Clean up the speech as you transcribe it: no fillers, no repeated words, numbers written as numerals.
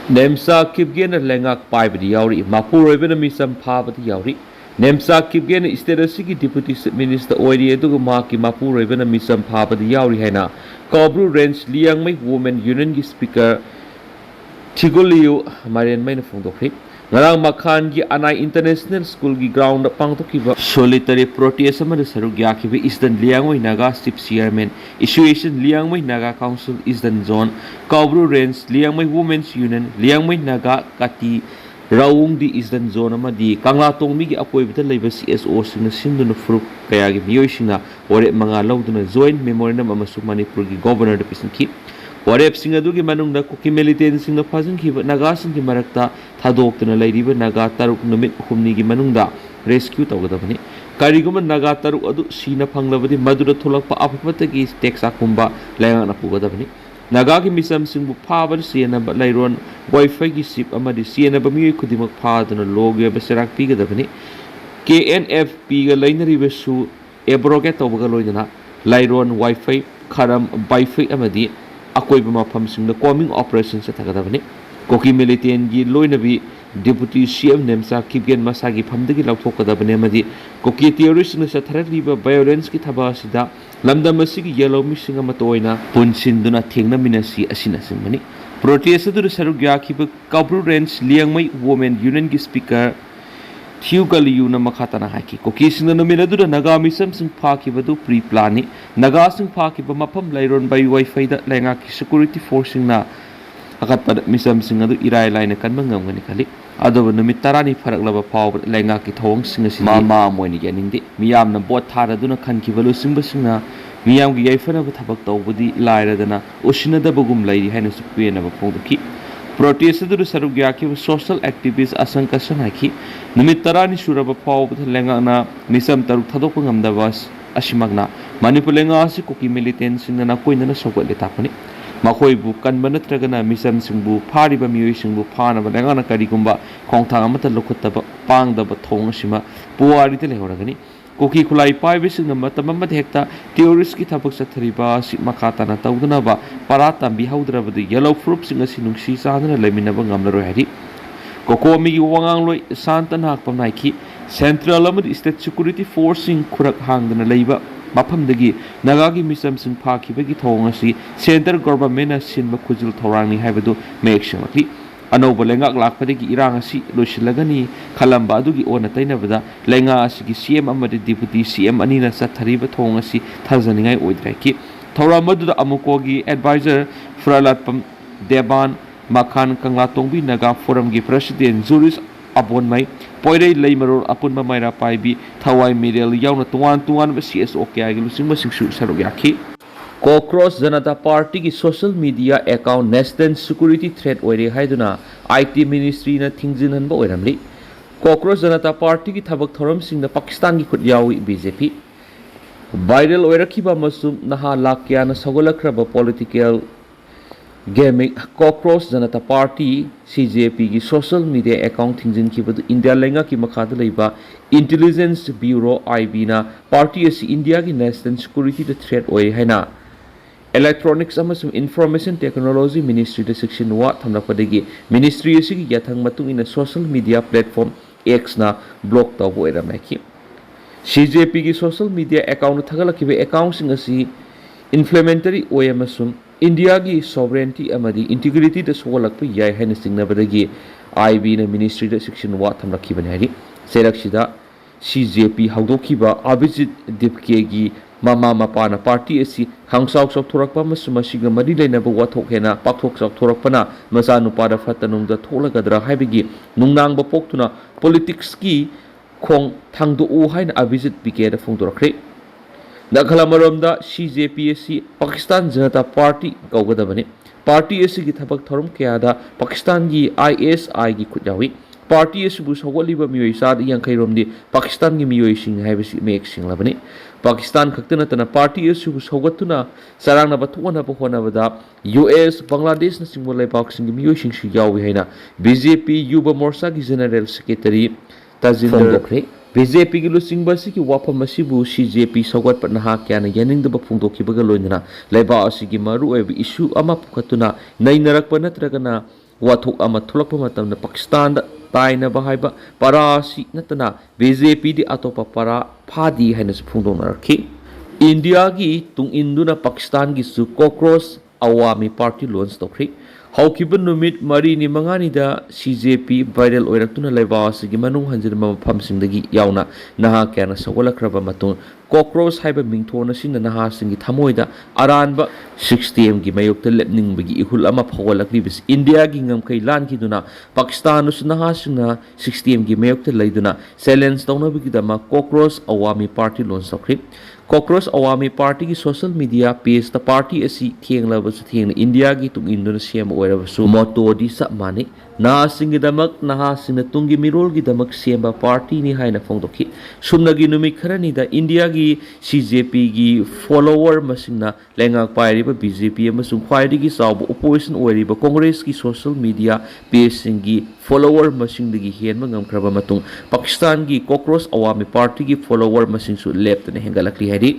Nemsa Kipgen Lengak Pai Yauri, Mapur Revenami Sam Pavati Yauri, Nemsa Kipgen is the Siki Deputy Minister Oidi Edugumaki Mapur Revenami Sam Pavati Yauri Hena, Kabru Range Liang Mai Women Union Speaker Tigoliu Marian Mainafong Doki, Narang Makan Gi Anai International School Gi Ground Pangtokiba, Solitary Protest Amada Sarugyaki is the Liangway Naga Stip Chairman, Issuation Liangway Naga Council is the zone, Kabru Range Liangway Women's Union, Liangway Naga Kati, Raung di is the zone Amadi, Kangla Tongmi Apoibita Labor CSO Sina Sinduna Fruit Kayagi Mioshina, or at Manga Lauduna Joint Memorandum Amasumani Purgi Governor the Pisan Keep. Warep Singadugi Manunda Cookie Militants in the Pazan Kiva Nagasan ki Marakta, Tadok na Ladiva Naga Taruk Numit Humnigi Manunda, Rescue Togadavani, Kariguman Naga Taruk Adu Sina Panglavadi Madura Tulapa Apatagi Texakumba, Layana Pugadavani, Nagaki Misam Simbu Pavan Siena but Lyron, Wi-Fi Sip Amadi Siena Bamu Kudimak Pad and Logia Beserak Pigadavani, KNF Piga Linary Vesu, Ebroget Ovagaloidana, Lyron Wi-Fi, Karam Bifi Amadi. Akoy mafam sing the coming operations sa tagadavani Koki Militan gi loinabi Deputy CM Nemsa Kipgen Masagi Pamdagi Laukadavani Madi Koki theorist na sa Tarariba violence ki Taba Sida Lamda Masigi Yellow Missing Amatoina Punsinduna Tingna Minasi Asinasimani Protest to the Sarugyaki Kabru Range Liangmai Women Union gi Speaker Thiugali na makatana haki Kokis na nominado na Nagami Samsung Paki Badu pre-plani Nagasang Paki ba mapam layron by Wi-Fi da Langaki security forcing na akat pa misam singado iray lay na kanmangam gani kali ado namit tarani farak laba paw Langaki thawang singasi mama mo ni yanindi miyam na bot thara do na khanki balu singba singna miyam gi yaifana ba thabak tawbudi layra dana usina da bagum layri haina supiye na ba phongdoki Protest to the Sarugyaki social activists Asanka Sanaki, Numitarani Suraba Pau Lengana, Misam Taruk Tadopangam Davas, Ashimagna, Manipulenga Sikoki militants in the Nakoina Sokoli Tapani, Makoi Bukan Banatragana, Misam Simbu, Pariba Muising Bupana, Lengana Karigumba, Kongtangamata Lokotaba, Pang the Batong Shima, Puari Telehoragani. Koki Kulai Pibis in the Matamama Hecta, Theoriski Tapak Satariba, Makata Taudanaba, Parata, Bihaudra, the yellow fruits in a Sinuxi Sana, Leminabangam Rohedi. Kokomi Wanganglo, Santa Nakpam Nike, Central Lamad is that security forcing Kurak Hang than a labor, Mapam Degi, Nagagi Misamson Paki, Vegi Tongasi, Center Gorbamena Sinba Kuzil Torani Havado, make sure. अनौब लेंगाक लाखपदगी इरांग असी लोइसिलगनी खलंबा अदुगी ओना तैनबदा लेंगा असिगी CM अमदि deputy CM अनिना चथरिब थोंग असी थाजनिंगाई ओइद्राकी थौरा मदुदा अमुकोगी एडवाइजर फ्रलाटपम देबान माखान कंगलातोंबी नगा फोरम की प्रेसिडेंट जुरिस अबोनमई पोइरे लेमरोल अपुनबा माइरा पाइबी थवाई मिरेल याउना तुआन तुआन सीएसओ क्यागी लुसिंग मसिंगसु सरुक याखी कॉकरोच जनता पार्टी की social media account national security threat ओइरे हाइदुना आईटी मिनिस्ट्री ना थिंगजिनहनबा ओइरमली कॉकरोच जनता पार्टी की थबक थोरमसिंग पाकिस्तान की खुद यावी बीजेपी वायरल ओइरखिबा मसुम नहा लाक्याना सगोलखरबा political gaming cockroach Janata party CJP की सोशल मीडिया अकाउंट थिंगजिनखिबदु इंडिया लेंगा की मखादा लेबा इंटेलिजेंस ब्यूरो आईबी ना पार्टी असी इंडिया की नेशनल सिक्योरिटी थ्रेट ओइ हैना इलेक्ट्रॉनिक्स अमसुम इंफॉर्मेशन टेक्नोलॉजी मिनिस्ट्री सेक्शन वा थमलपदगी मिनिस्ट्री असिगी याथंग मतुंग इन सोशल मीडिया प्लेटफॉर्म एक्स ना ब्लॉक तौब ओइरमैखि सीजेपी की सोशल मीडिया अकाउंट थगलखिबे अकाउंट सिंग असी इन्फ्लेमेंटरी ओइ अमसुम इंडिया की सॉवरेनिटी अमदी इंटीग्रिटी द सोलक याय हैन सिंगनबदगी आईबी ना मिनिस्ट्री सेक्शन वा थमलखिबने हैरि सेरक्सिदा सीजेपी हौदोखिबा अभिजित दिपके की मामा मपाना पार्टी असी हंगसाउ चौथोरकपा मसिगा मरी लेनबा वाथोक हेना पाकथोक चौथोरकपना मचा नुपादा फतनुंगदा थोलगदरा हाइबगी नुंगनांगबा पोक्तुना पॉलिटिक्स की खोंग थांदोउ हाइन अभिजित पीके दा फोंदोरखरे नखलामरोमदा सीजेपी असी पाकिस्तान जनता पार्टी कौगदबने पार्टी असी की थबक थरम कयादा पाकिस्तान की आईएसआई की खुदयावी पार्टी असिबु सौगलिबा मियोय साद यांखैरोमदि पाकिस्तान की मियोय सिंग हाइबसि मेक सिंगलाबने पाकिस्तान खक्तनतना पार्टी असिबु सौगतुना सरांगना बथोनबा होनबदा यूएस बांग्लादेश न सिंगबो लेपाक सिंग मियोय सिंगसु यावी हैना बीजेपी युवा मोर्चा की जनरल सेक्रेटरी ताजिंदर बीजेपी की लुसिंगबसि की वाफम असिबु सीजेपी सौगत नहा क्याना यानिंगदबा फोंदोखिबगा लोइनना लेबा असिगी मरु एबि इशू अमा पुखतुना नैनरकपा नत्रगना वाथोक अमा थोलकपा मतमना पाकिस्तान ताइनबा हाइबा परासी नतना बीजेपी दी अतोपा परा फादी हैनस फोंदोनरखि इंडिया की तुंग इंदुना पाकिस्तान की सु कॉकरोच अवामी पार्टी लॉन्च तौखरि हौखिबा नुमित मरी नि मंगानिदा सीजेपी वायरल ओइरक्तुना लेबासगी मनुंग हंजिनबा मफमसिंगदगी यावना नहा क्याना सगोलखरबा मतुंग कॉकरोच हाइबा मिंगथोन असिना नहासिंगी थमोइदा अरानबा 6 की मयोक्ता लेपनिंगबगी इहुल अमा फगोलक्रिबिस इंडिया की ngमखै लानखिदुना पाकिस्तान उस नहासिंगना 6 की मयोक्ता लैदुना challenge तौनबगिदमा cockroach Awami party launch तौखरि cockroach Awami party की social media page the party असी थेंगलबसु थेंग इंडिया की तुंग इंदुना सेम ओइरबसु मोटोदी सब माने नासिंगदमक नहासिंग तुंगी मिरोल की दमक सेम पार्टी नि हाइना फोंदोखि सुमनगी नुमि खरनीदा इंडिया की सीजेपी की फॉलोअर मसिंगना लेंगाक पाइरिबा बीजेपी अमसुंग ख्वाइदगी चावब ओपोजिशन ओइरिबा कांग्रेस की सोशल मीडिया पेज सिंगी फॉलोअर मसिंगदगी हेनबा ngमखरबा मतुंग पाकिस्तान की कॉकरोच अवामी पार्टी की फॉलोअर मसिंगसु लेप्तने हेंगलक्रि हैरि